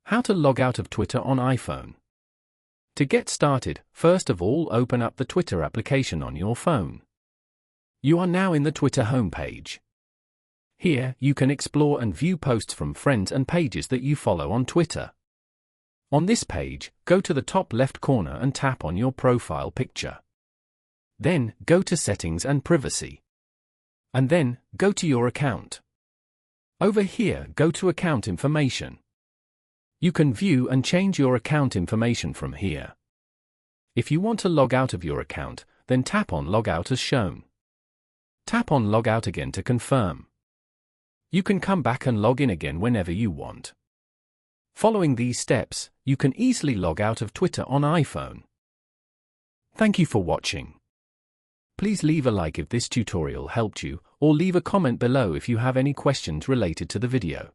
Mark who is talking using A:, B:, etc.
A: How to log out of Twitter on iPhone. To get started, first of all open up the Twitter application on your phone. You are now in the Twitter homepage. Here, you can explore and view posts from friends and pages that you follow on Twitter. On this page, go to the top left corner and tap on your profile picture. Then, go to Settings and Privacy. And then, go to your account. Over here, go to Account Information. You can view and change your account information from here. If you want to log out of your account, then tap on Log Out as shown. Tap on Log Out again to confirm. You can come back and log in again whenever you want. Following these steps, you can easily log out of Twitter on iPhone. Thank you for watching. Please leave a like if this tutorial helped you, or leave a comment below if you have any questions related to the video.